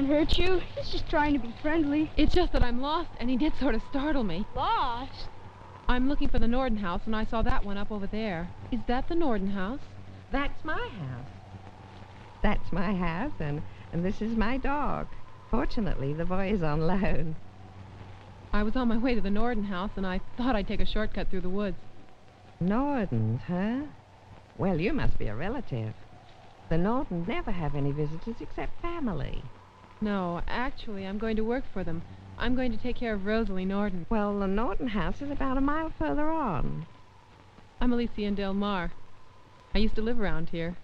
Hurt you. He's just trying to be friendly. It's just that I'm lost, and he did sort of startle me. Lost? I'm looking for the Norden house, and I saw that one up over there. Is that the Norden house? That's my house. That's my house, and this is my dog. Fortunately, the boy is on loan. I was on my way to the Norden house, and I thought I'd take a shortcut through the woods. Nordens, huh? Well, you must be a relative. The Nordens never have any visitors except family. No, actually, I'm going to work for them. I'm going to take care of Rosalie Norden. Well, the Norden house is about a mile further on. I'm Alicianne Del Mar. I used to live around here.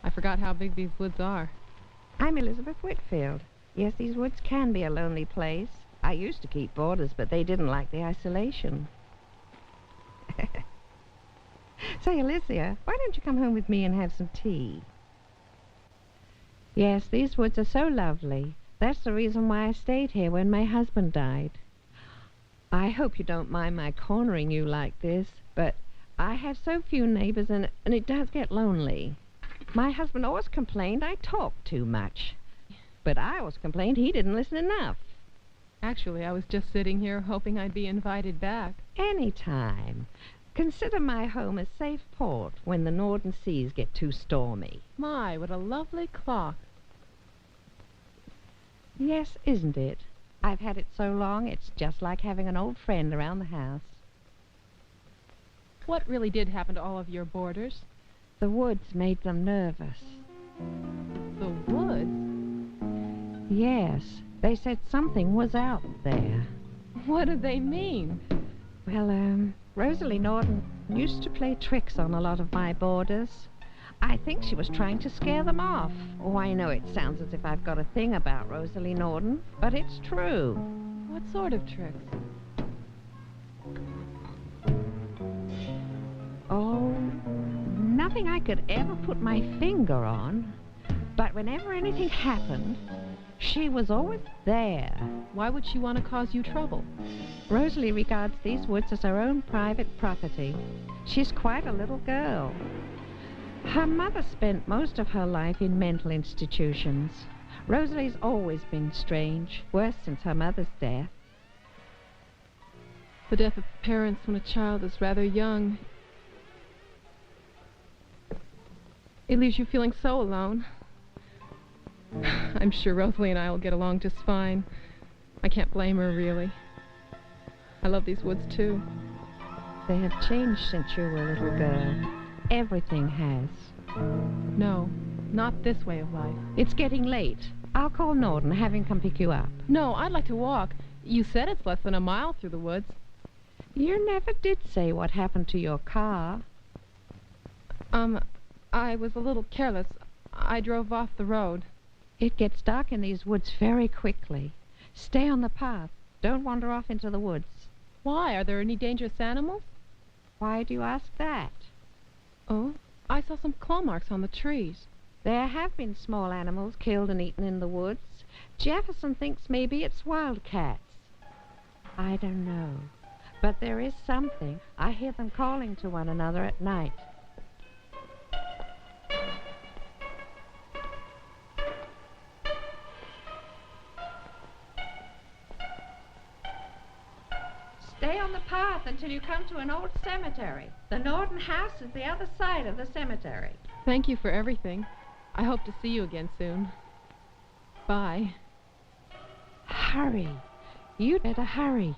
I forgot how big these woods are. I'm Elizabeth Whitfield. Yes, these woods can be a lonely place. I used to keep boarders, but they didn't like the isolation. Say, Alicia, why don't you come home with me and have some tea? Yes, these woods are so lovely. That's the reason why I stayed here when my husband died. I hope you don't mind my cornering you like this, but I have so few neighbors, and it does get lonely. My husband always complained I talked too much, but I always complained he didn't listen enough. Actually, I was just sitting here hoping I'd be invited back. Anytime. Consider my home a safe port when the Norden seas get too stormy. My, what a lovely clock. Yes, isn't it? I've had it so long, it's just like having an old friend around the house. What really did happen to all of your boarders? The woods made them nervous. The woods? Yes, they said something was out there. What did they mean? Well, Rosalie Norden used to play tricks on a lot of my boarders. I think she was trying to scare them off. Oh, I know it sounds as if I've got a thing about Rosalie Norden, but it's true. What sort of tricks? Oh, nothing I could ever put my finger on. But whenever anything happened, she was always there. Why would she want to cause you trouble? Rosalie regards these woods as her own private property. She's quite a little girl. Her mother spent most of her life in mental institutions. Rosalie's always been strange, worse since her mother's death. The death of parents when a child is rather young. It leaves you feeling so alone. I'm sure Rosalie and I will get along just fine. I can't blame her, really. I love these woods, too. They have changed since you were a little girl. Everything has. No, not this way of life. It's getting late. I'll call Norden, have him come pick you up. No, I'd like to walk. You said it's less than a mile through the woods. You never did say what happened to your car. I was a little careless. I drove off the road. It gets dark in these woods very quickly. Stay on the path. Don't wander off into the woods. Why? Are there any dangerous animals? Why do you ask that? Oh, I saw some claw marks on the trees. There have been small animals killed and eaten in the woods. Jefferson thinks maybe it's wildcats. I don't know. But there is something. I hear them calling to one another at night. Stay on the path until you come to an old cemetery. The Norton house is the other side of the cemetery. Thank you for everything. I hope to see you again soon. Bye. Hurry. You'd better hurry.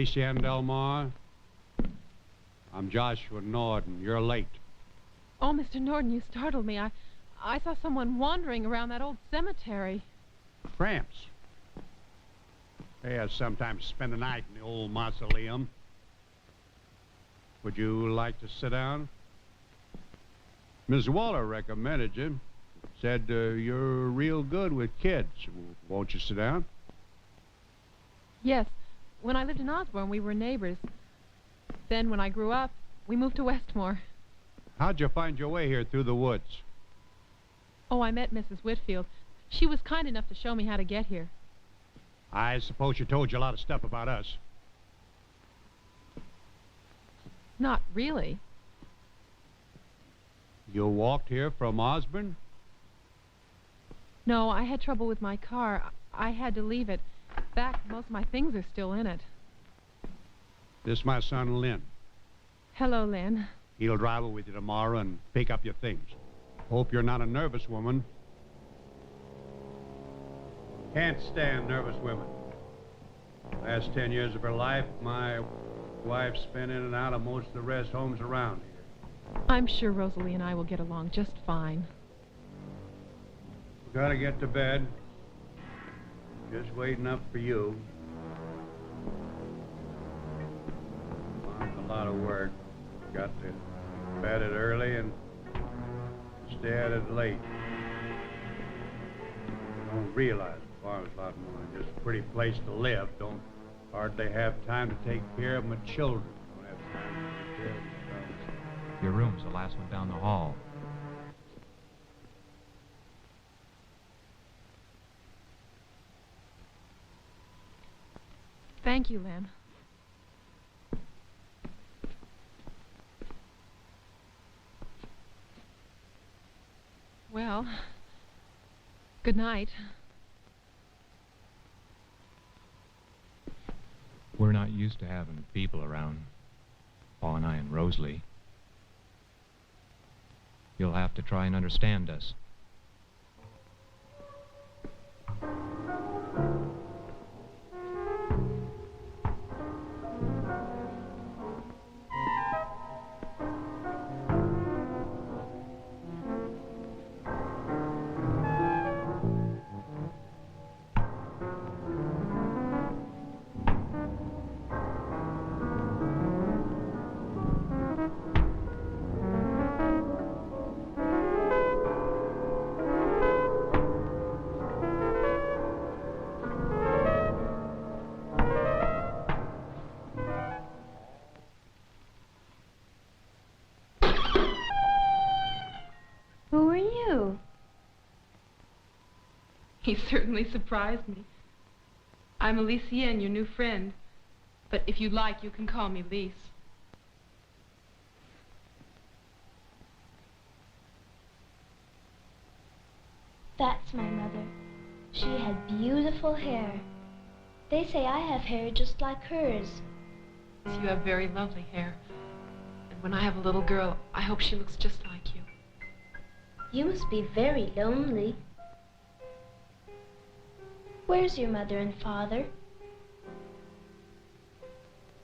Alicianne Delmar. I'm Joshua Norden. You're late. Oh, Mr. Norden, you startled me. I saw someone wandering around that old cemetery. Tramps. They sometimes spend the night in the old mausoleum. Would you like to sit down? Ms. Waller recommended you. Said you're real good with kids. Won't you sit down? Yes. When I lived in Osborne, we were neighbors. Then, when I grew up, we moved to Westmore. How'd you find your way here through the woods? Oh, I met Mrs. Whitfield. She was kind enough to show me how to get here. I suppose she told you a lot of stuff about us. Not really. You walked here from Osborne? No, I had trouble with my car. I had to leave it. In fact, most of my things are still in it. This is my son, Lynn. Hello, Lynn. He'll drive with you tomorrow and pick up your things. Hope you're not a nervous woman. Can't stand nervous women. Last 10 years of her life, my wife's been in and out of most of the rest homes around here. I'm sure Rosalie and I will get along just fine. We gotta get to bed. Just waiting up for you. A lot of work. Got to bed it early and stay at it late. Don't realize the farm's a lot more than just a pretty place to live. Don't hardly have time to take care of my children. Don't have time to take care of themselves. Your room's the last one down the hall. Thank you, Lynn. Well, good night. We're not used to having people around, Paul and I and Rosalie. You'll have to try and understand us. He certainly surprised me. I'm Alicianne, your new friend. But if you'd like, you can call me Lise. That's my mother. She had beautiful hair. They say I have hair just like hers. Yes, you have very lovely hair. And when I have a little girl, I hope she looks just like you. You must be very lonely. Where's your mother and father?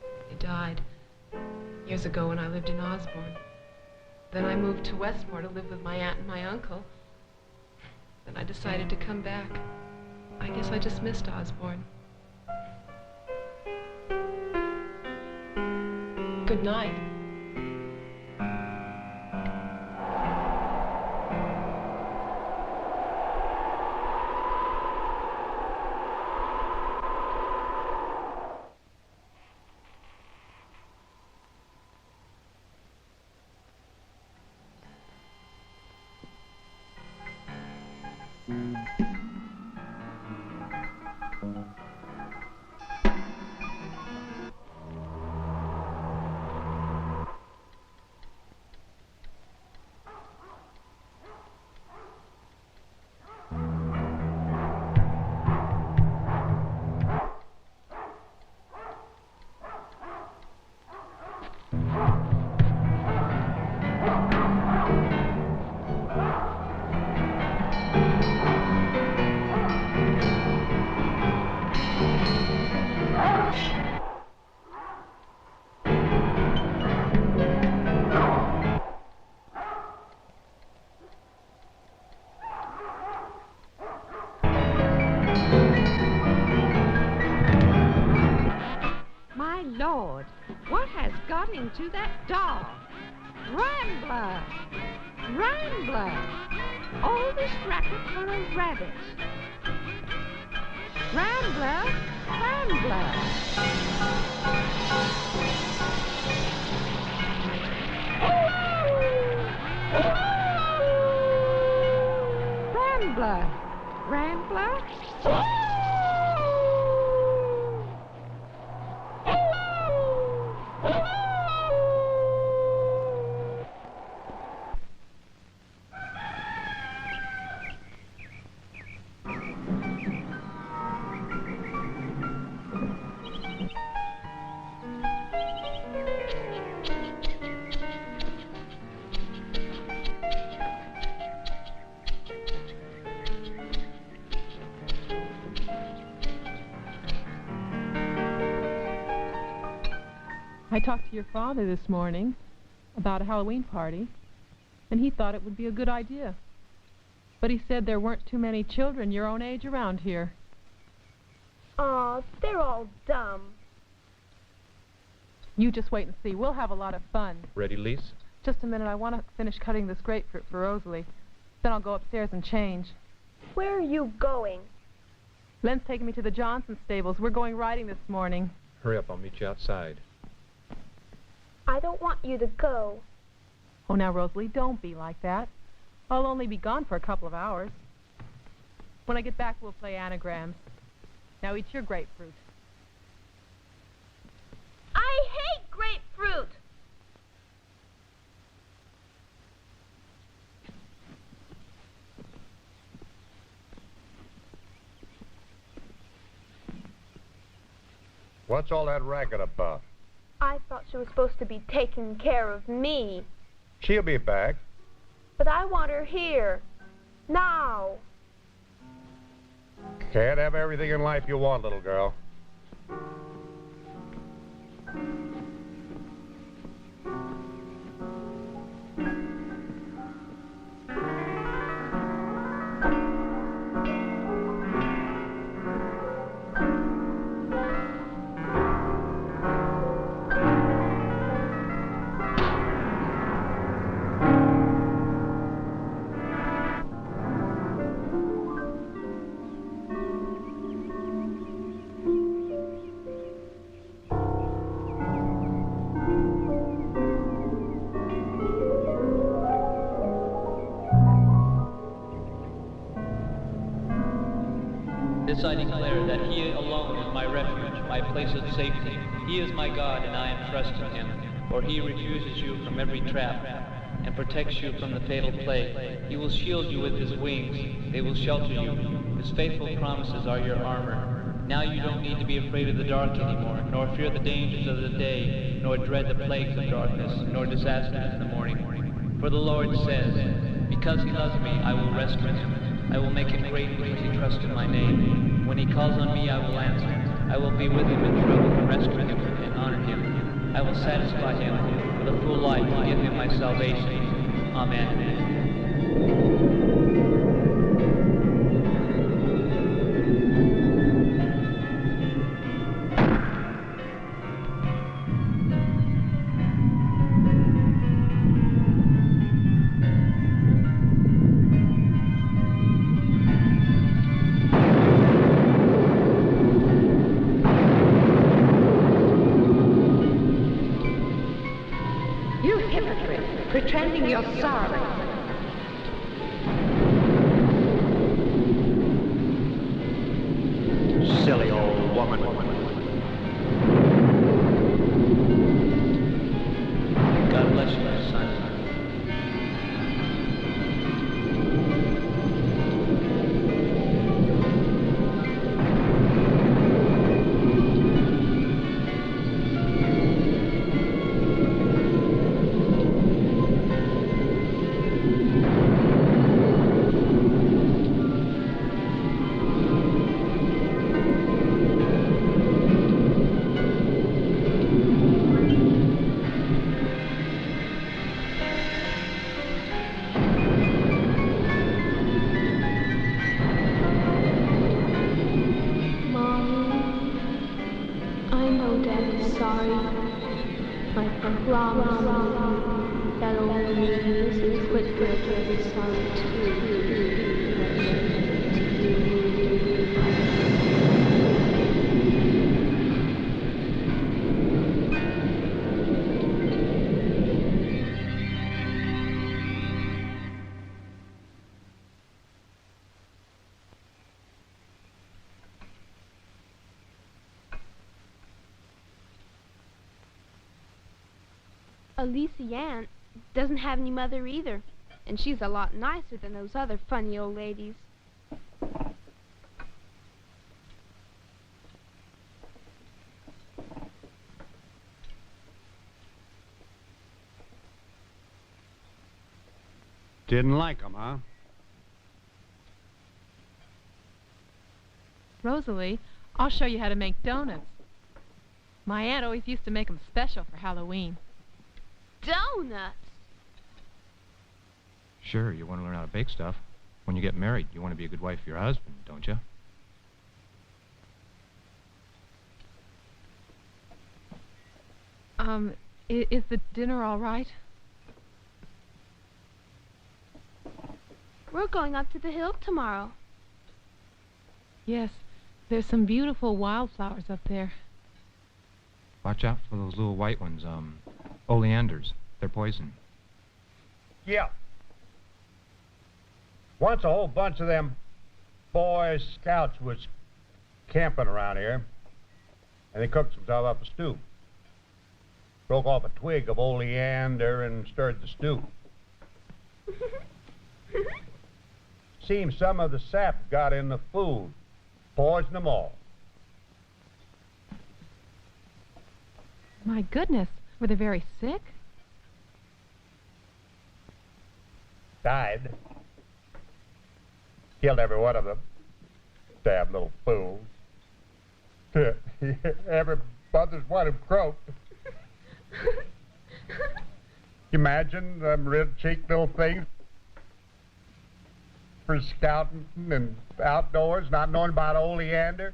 They died years ago when I lived in Osborne. Then I moved to Westmore to live with my aunt and my uncle. Then I decided to come back. I guess I just missed Osborne. Good night. talking to that dog? Rambler! Rambler! All this racket for a rabbit. Rambler! Rambler! Rambler! Rambler! I talked to your father this morning about a Halloween party, and he thought it would be a good idea. But he said there weren't too many children your own age around here. Aw, they're all dumb. You just wait and see. We'll have a lot of fun. Ready, Lise? Just a minute. I want to finish cutting this grapefruit for Rosalie. Then I'll go upstairs and change. Where are you going? Len's taking me to the Janson stables. We're going riding this morning. Hurry up, I'll meet you outside. I don't want you to go. Oh, now, Rosalie, don't be like that. I'll only be gone for a couple of hours. When I get back, we'll play anagrams. Now eat your grapefruit. I hate grapefruit! What's all that racket about? I thought she was supposed to be taking care of me. She'll be back. But I want her here. Now. Can't have everything in life you want, little girl. This I declare, that he alone is my refuge, my place of safety. He is my God, and I am trusting him. For he refuses you from every trap, and protects you from the fatal plague. He will shield you with his wings. They will shelter you. His faithful promises are your armor. Now you don't need to be afraid of the dark anymore, nor fear the dangers of the day, nor dread the plagues of darkness, nor disasters in the morning. For the Lord says, because he loves me, I will rescue him. I will make him great because he trusts in my name. When he calls on me, I will answer. I will be with him in trouble and rescue him and honor him. I will satisfy him with a full life and give him my salvation. Amen. Pretending you're sorry. Silly old woman. God bless you, my son. I promise that only Mrs. Whitfield will be sorry too. Alicianne doesn't have any mother either, and she's a lot nicer than those other funny old ladies. Didn't like 'em, huh? Rosalie, I'll show you how to make donuts. My aunt always used to make them special for Halloween. Donuts? Sure, you want to learn how to bake stuff. When you get married, you want to be a good wife for your husband, don't you? Is the dinner all right? We're going up to the hill tomorrow. Yes, there's some beautiful wildflowers up there. Watch out for those little white ones, oleanders. They're poison. Yeah. Once a whole bunch of them Boy Scouts was camping around here, and they cooked themselves up a stew. Broke off a twig of oleander and stirred the stew. Seems some of the sap got in the food, poisoned them all. My goodness, were they very sick? Died. Killed every one of them. Damn little fools. Every mother's one of them croaked. Imagine them red cheeked little things for scouting and outdoors, not knowing about oleander.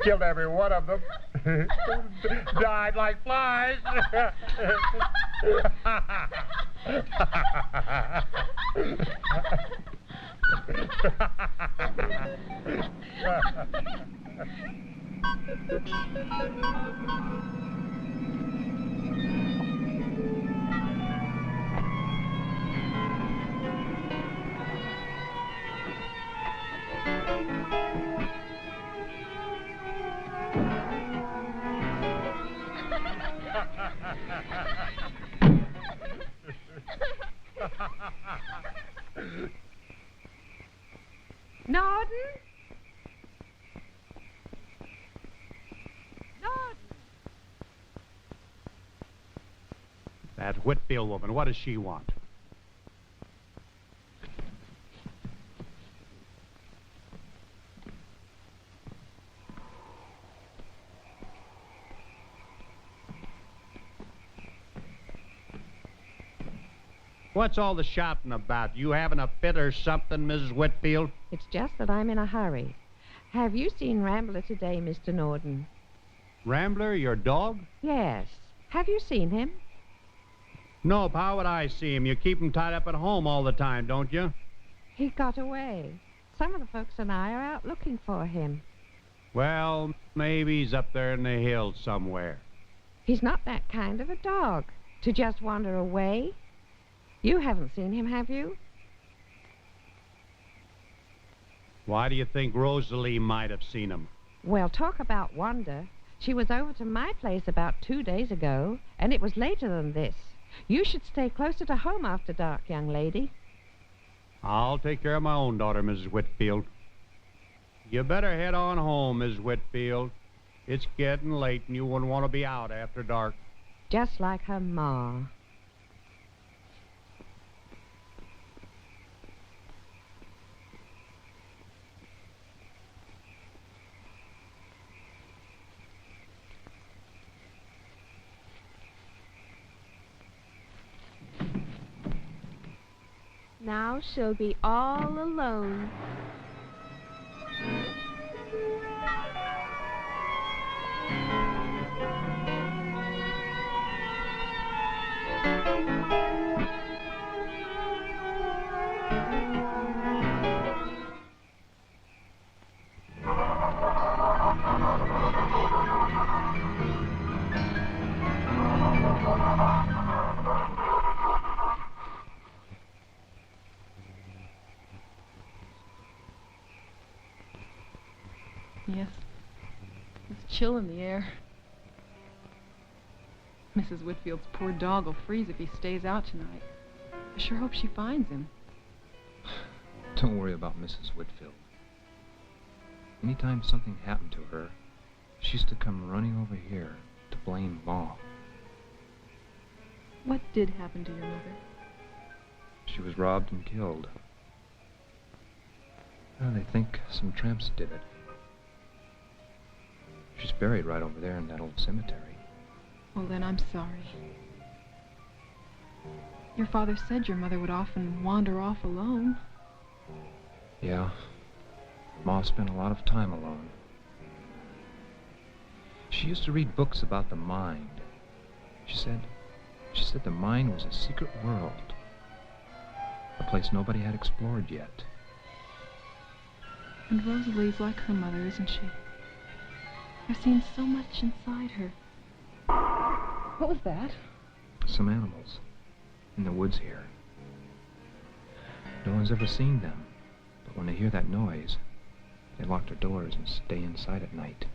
Killed every one of them. Died like flies. Norden? That Whitfield woman, what does she want? What's all the shouting about? You having a fit or something, Mrs. Whitfield? It's just that I'm in a hurry. Have you seen Rambler today, Mr. Norden? Rambler, your dog? Yes. Have you seen him? Nope, how would I see him? You keep him tied up at home all the time, don't you? He got away. Some of the folks and I are out looking for him. Well, maybe he's up there in the hills somewhere. He's not that kind of a dog to just wander away. You haven't seen him, have you? Why do you think Rosalie might have seen him? Well, talk about wonder. She was over to my place about 2 days ago, and it was later than this. You should stay closer to home after dark, young lady. I'll take care of my own daughter, Mrs. Whitfield. You better head on home, Mrs. Whitfield. It's getting late, and you wouldn't want to be out after dark. Just like her ma. Now she'll be all alone. Yes. There's chill in the air. Mrs. Whitfield's poor dog will freeze if he stays out tonight. I sure hope she finds him. Don't worry about Mrs. Whitfield. Anytime something happened to her, she used to come running over here to blame Ma. What did happen to your mother? She was robbed and killed. Well, they think some tramps did it. She's buried right over there in that old cemetery. Well, then I'm sorry. Your father said your mother would often wander off alone. Yeah. Ma spent a lot of time alone. She used to read books about the mind. She said the mind was a secret world. A place nobody had explored yet. And Rosalie's like her mother, isn't she? I've seen so much inside her. What was that? Some animals in the woods here. No one's ever seen them, but when they hear that noise, they lock their doors and stay inside at night.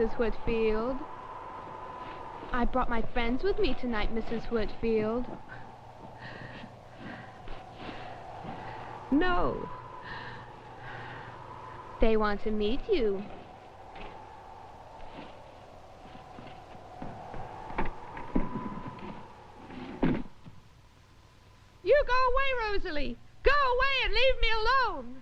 Mrs. Whitfield. I brought my friends with me tonight, Mrs. Whitfield. No. They want to meet you. You go away, Rosalie. Go away and leave me alone.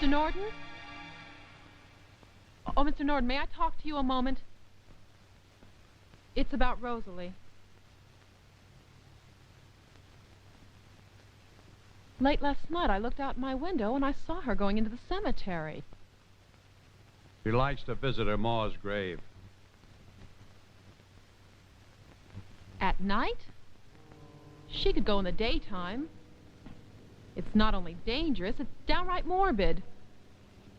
Mr. Norton? Oh, Mr. Norton, may I talk to you a moment? It's about Rosalie. Late last night, I looked out my window and I saw her going into the cemetery. She likes to visit her ma's grave. At night? She could go in the daytime. It's not only dangerous, it's downright morbid.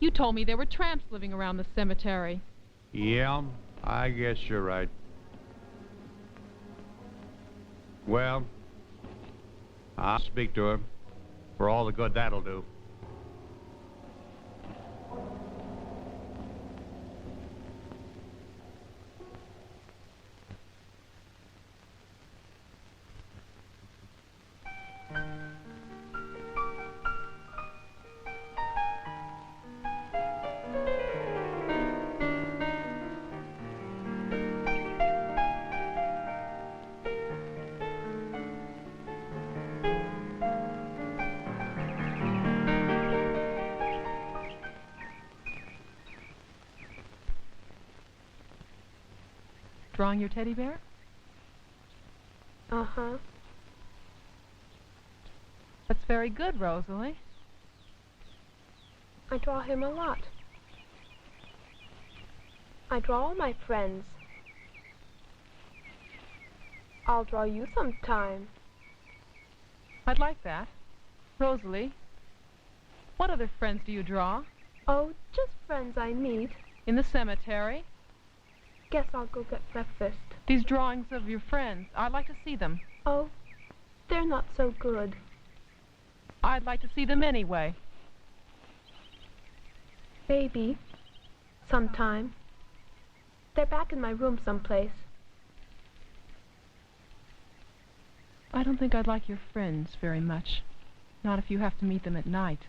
You told me there were tramps living around the cemetery. Yeah, I guess you're right. Well, I'll speak to her for all the good that'll do. Drawing your teddy bear? Uh-huh. That's very good, Rosalie. I draw him a lot. I draw all my friends. I'll draw you sometime. I'd like that. Rosalie, what other friends do you draw? Oh, just friends I meet. In the cemetery? guess I'll go get breakfast. These drawings of your friends, I'd like to see them. Oh, they're not so good. I'd like to see them anyway. Maybe. Sometime. They're back in my room someplace. I don't think I'd like your friends very much. Not if you have to meet them at night.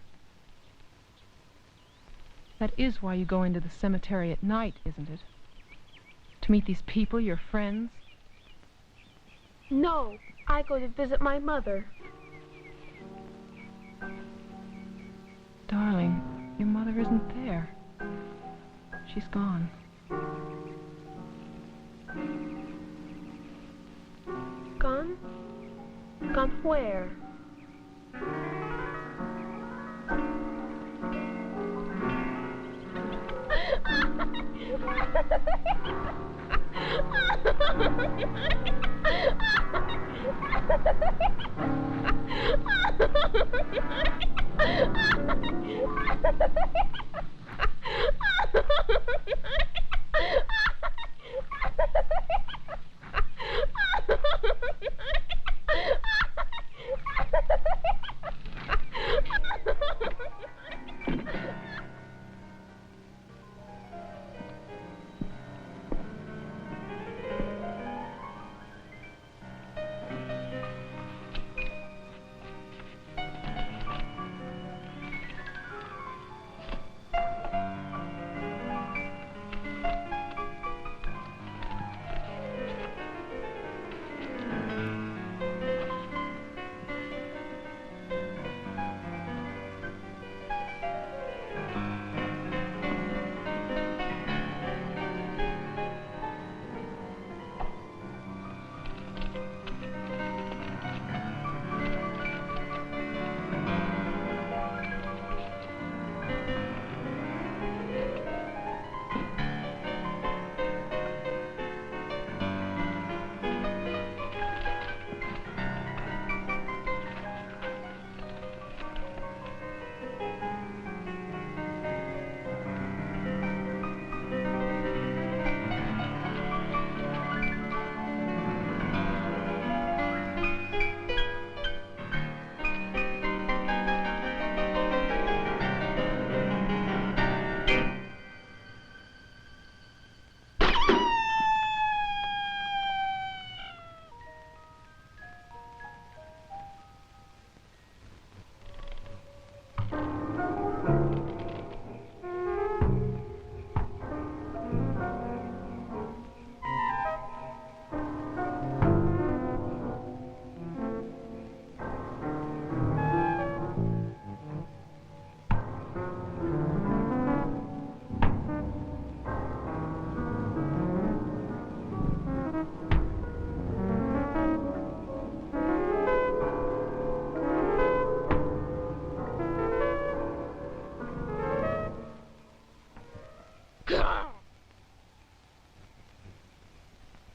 That is why you go into the cemetery at night, isn't it? To meet these people, your friends? No, I go to visit my mother. Darling, your mother isn't there. She's gone. Gone? Gone where?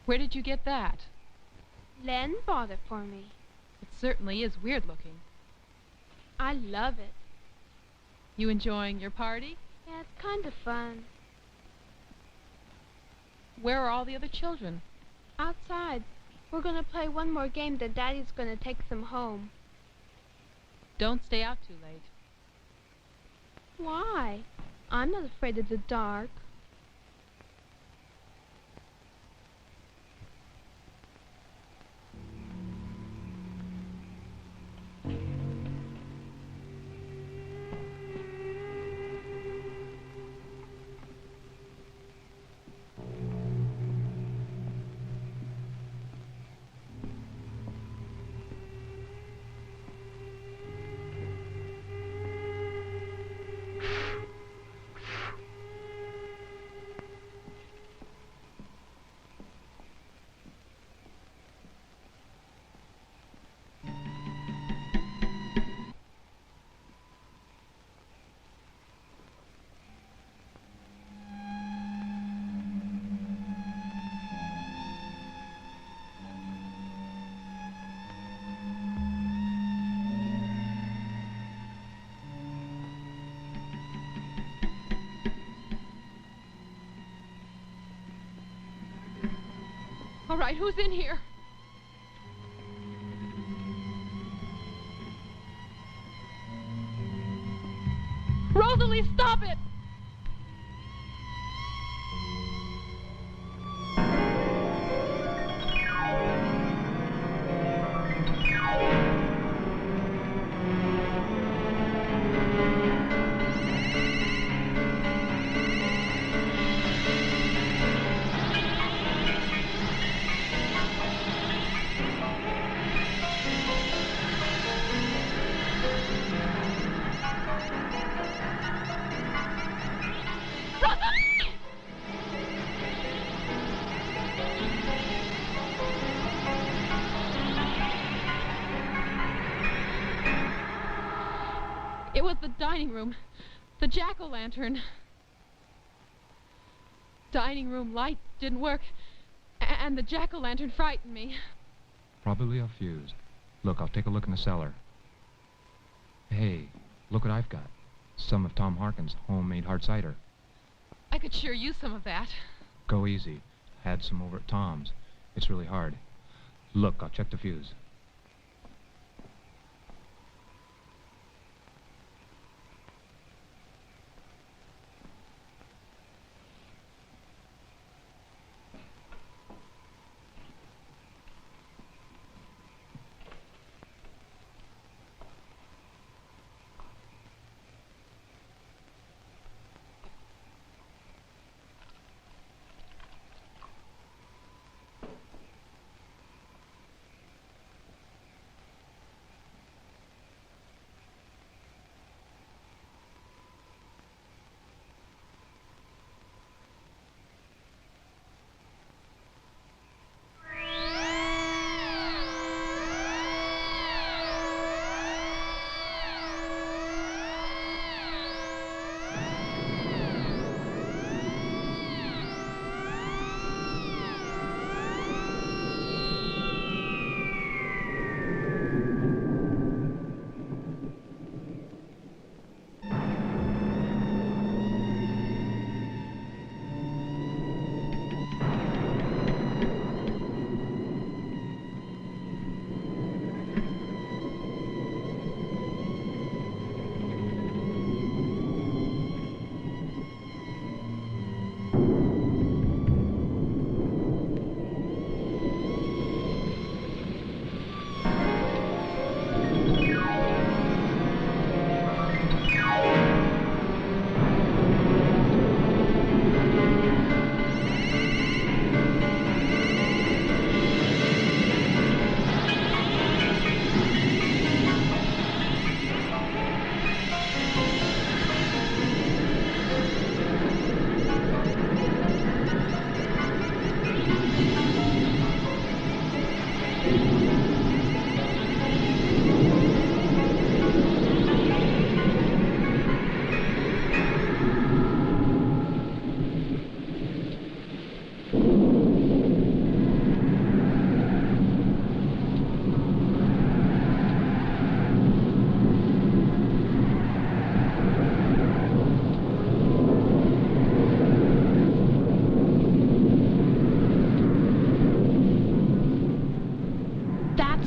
Where did you get that? Len bought it for me. It certainly is weird looking. I love it. You enjoying your party? Yeah, it's kind of fun. Where are all the other children? Outside. We're going to play one more game, then Daddy's going to take them home. Don't stay out too late. Why? I'm not afraid of the dark. All right, who's in here? Rosalie, stop it! It was the dining room. The jack-o'-lantern. Dining room light didn't work, and the jack-o'-lantern frightened me. Probably a fuse. Look, I'll take a look in the cellar. Hey, look what I've got. Some of Tom Harkin's homemade hard cider. I could sure use some of that. Go easy. Had some over at Tom's. It's really hard. Look, I'll check the fuse.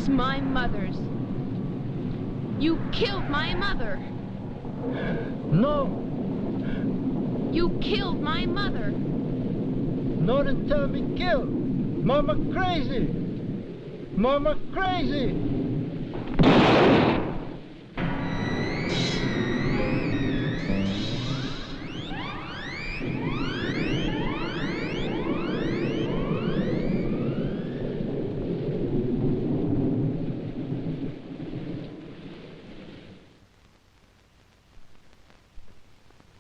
My mother's. You killed my mother. No. You killed my mother. No, don't tell me kill. Mama crazy. Mama crazy.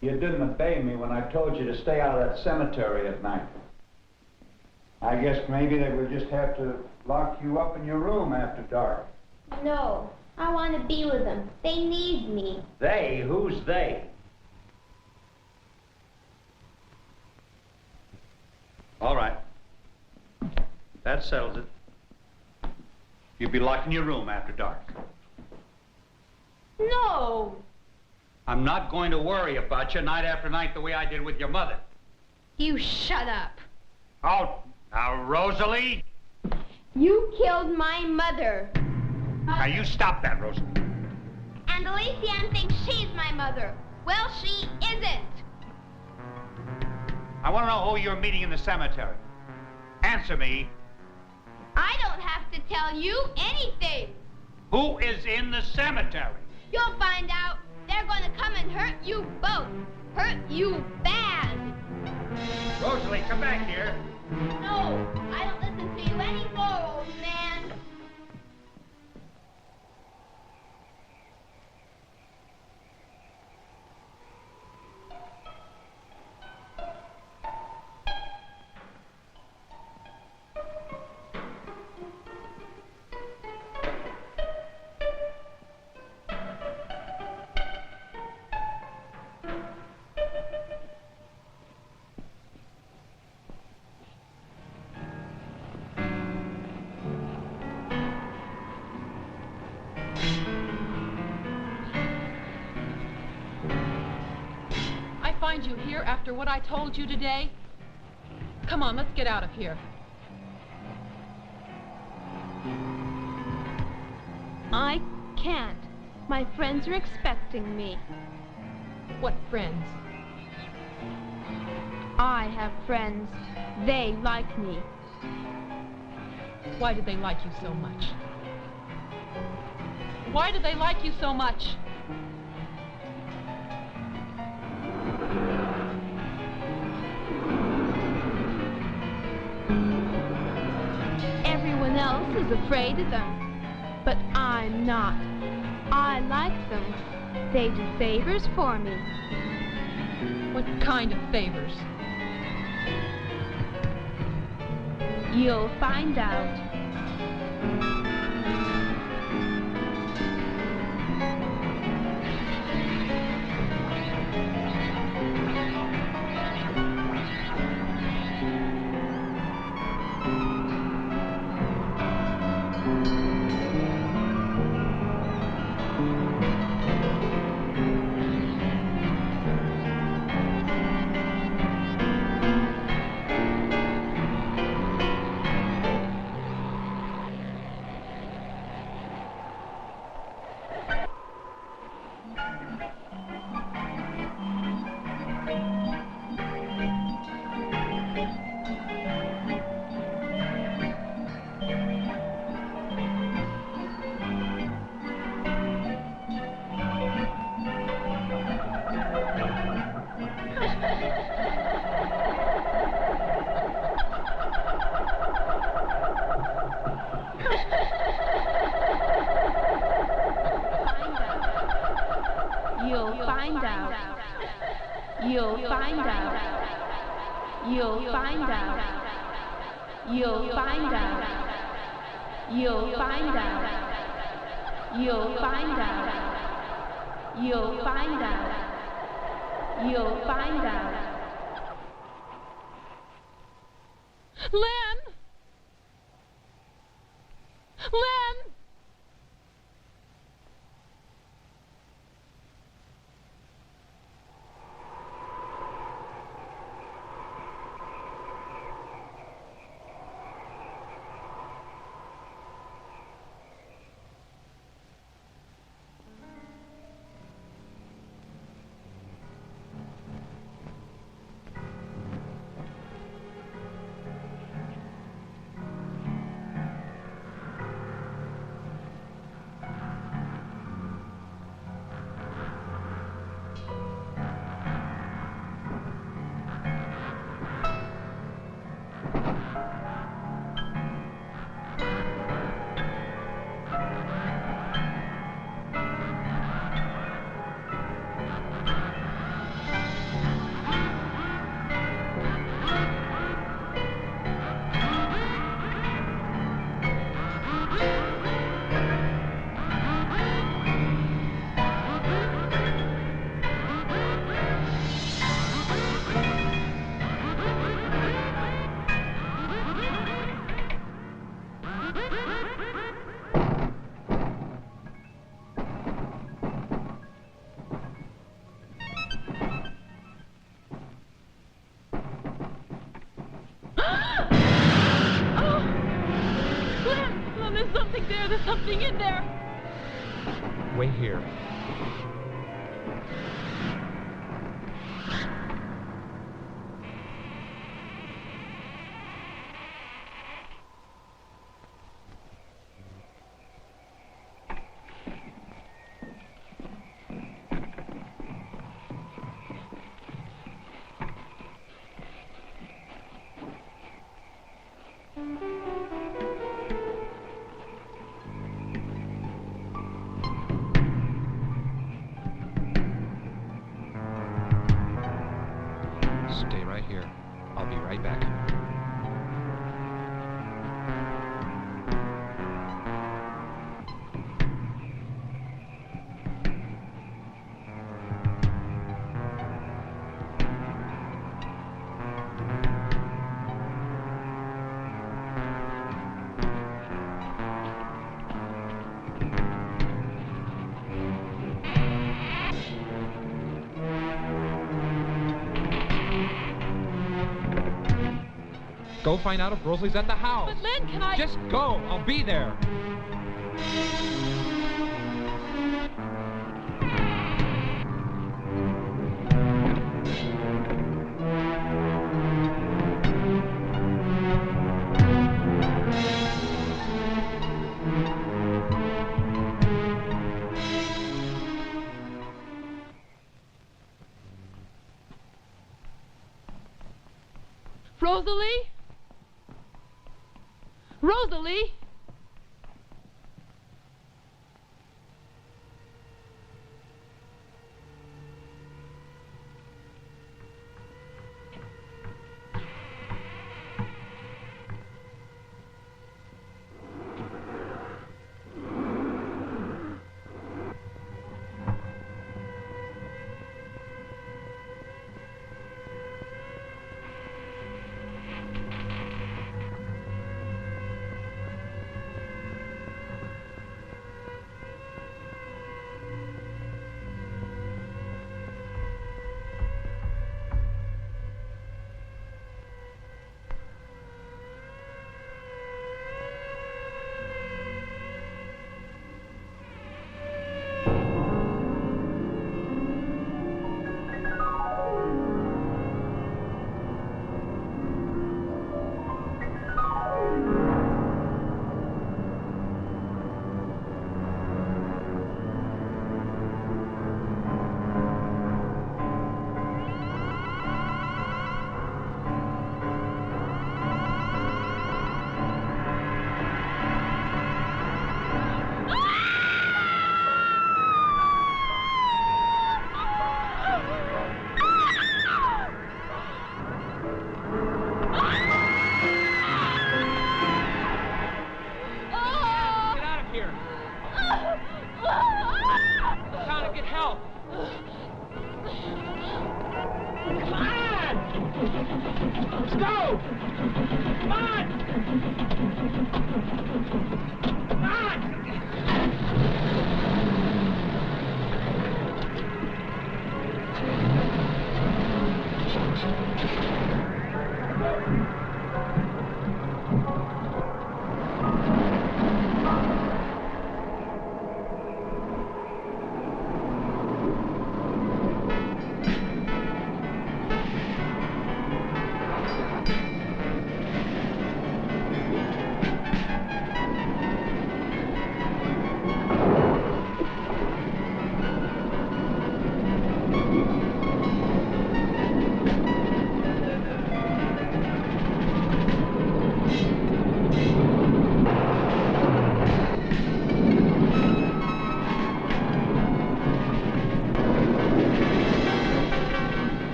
You didn't obey me when I told you to stay out of that cemetery at night. I guess maybe they will just have to lock you up in your room after dark. No, I want to be with them. They need me. They? Who's they? All right. That settles it. You'll be locked in your room after dark. No. I'm not going to worry about you night after night the way I did with your mother. You shut up. Oh, Now, Rosalie. You killed my mother. Now, you stop that, Rosalie. And Alicianne thinks she's my mother. Well, she isn't. I want to know who you're meeting in the cemetery. Answer me. I don't have to tell you anything. Who is in the cemetery? You'll find out. They're going to come and hurt you both. Hurt you bad. Rosalie, come back here. No, I don't listen to you anymore, old man. Find you here after what I told you today? Come on, let's get out of here. I can't. My friends are expecting me. What friends? I have friends. They like me. Why do they like you so much? Why do they like you so much? Everyone else is afraid of them, but I'm not. I like them. They do favors for me. What kind of favors? You'll find out. There's something there. There's something in there. Wait here. Stay right here. I'll be right back. Go find out if Rosalie's at the house. But Len, can I... Just go. I'll be there. Rosalie? Rosalie?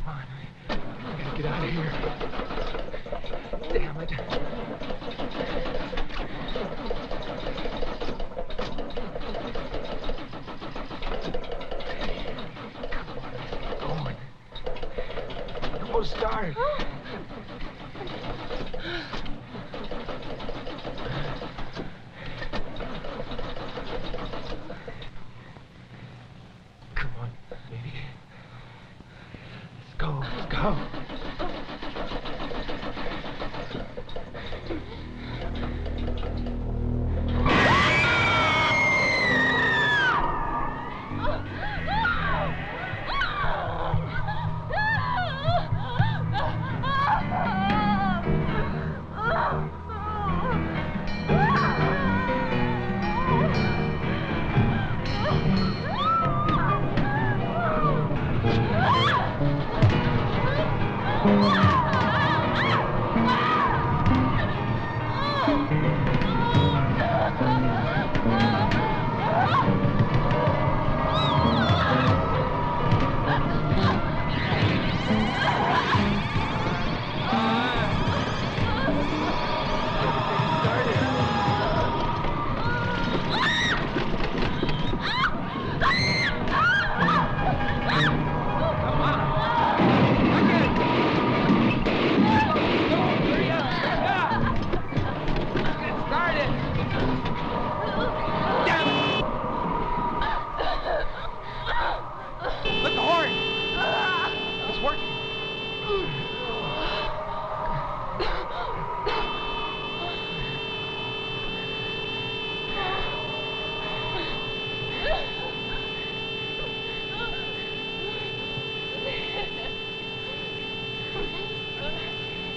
Come on. I gotta get out of here. Damn it. Start. Come on, baby. Let's go. Let's go.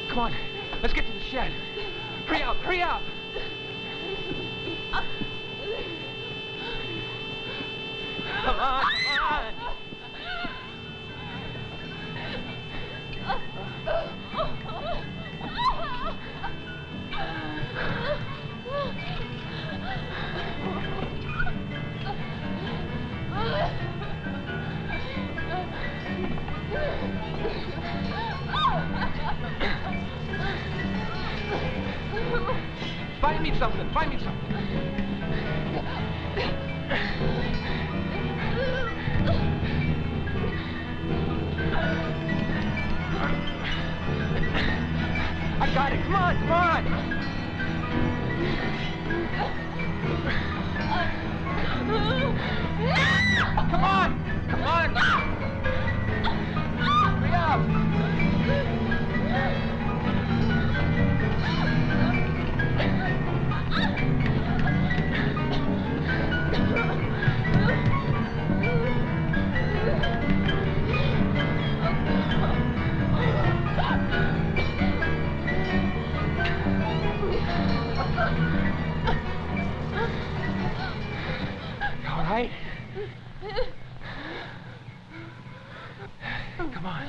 Come on, let's get to the shed. Hurry up, hurry up. Come on, come on. Find me something, find me something. I got it, come on, come on. Come on, come on. Hurry up. All right? Come on.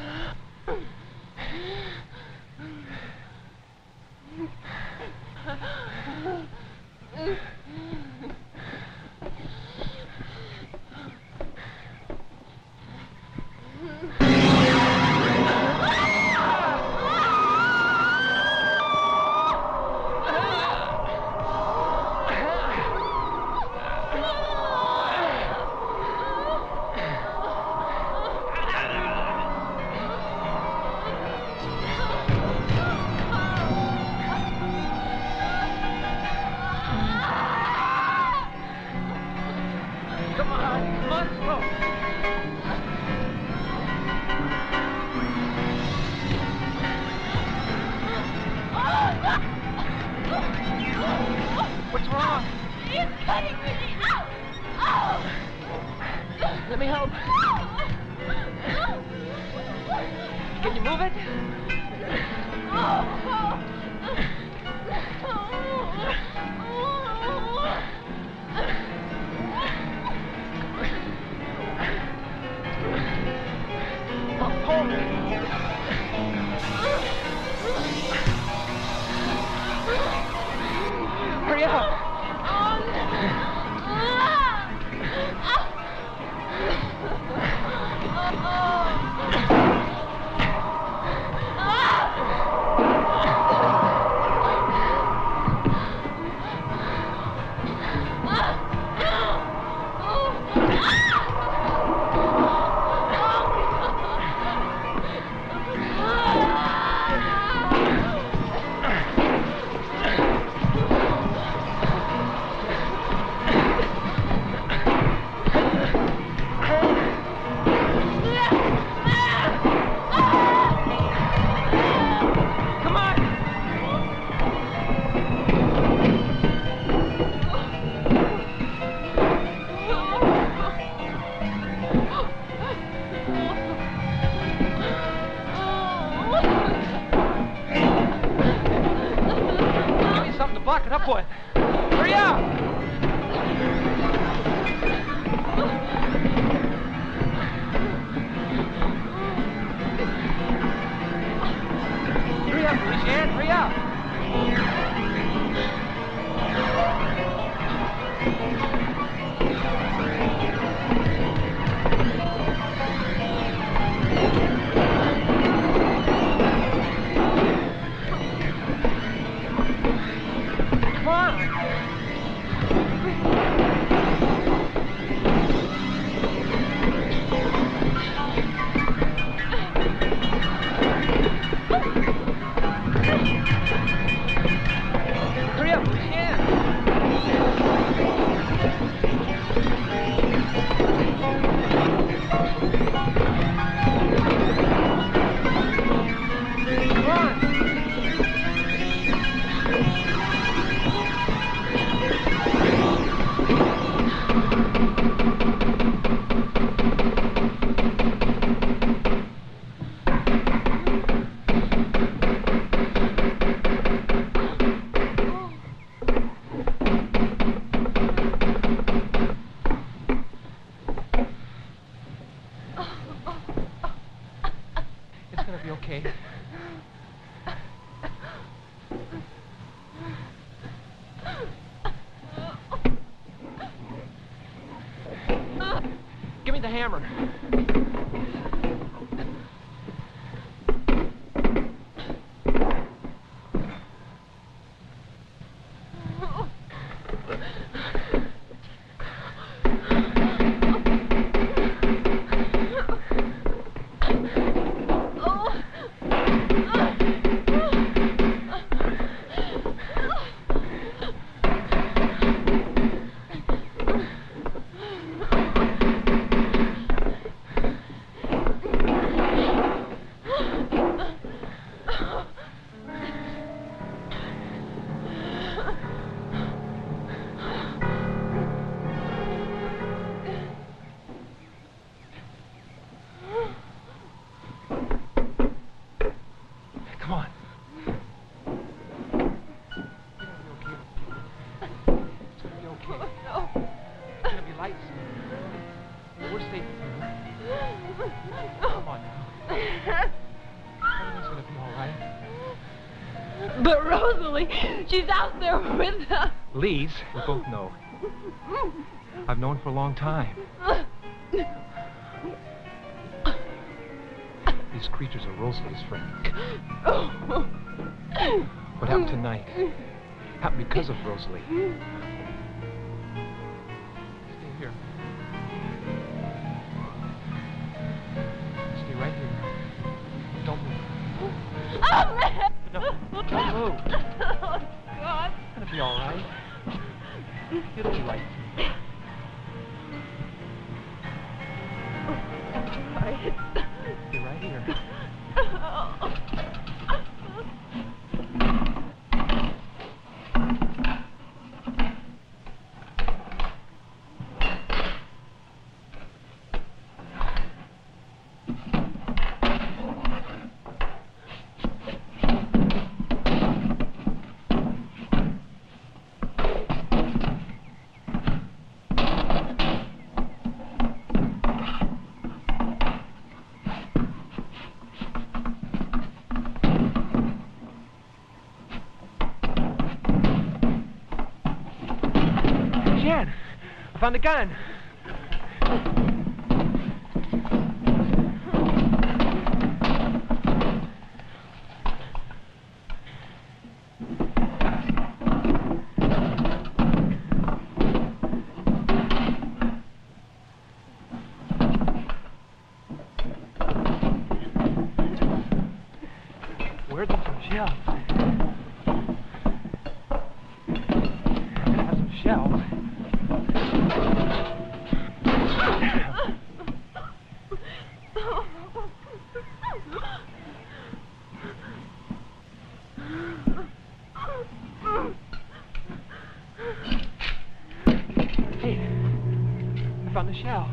What's wrong? It's cutting me. Ow! Ow! Let me help. Can you move it? Hold it. Hurry up. foot. Hurry up! Hurry up, Alicianne, hurry up! Come on! Hurry up, Alicianne! Come on! It's gonna be okay. Give me the hammer. Come on. It's gonna be okay. No. It's gonna be light soon. We're safe here. Come on now. Everything's gonna be all right. But Rosalie, she's out there with us. Lise, we both know. I've known for a long time. These creatures are Rosalie's friends. What happened tonight happened because of Rosalie. Stay here. Stay right here. Don't move. Oh, man! No, don't move. Oh, God. It's gonna be all right. It'll be right. Stay right here. Jan, I found a gun. Where's the shells? I'm gonna have some shells. Hey, I found a shell.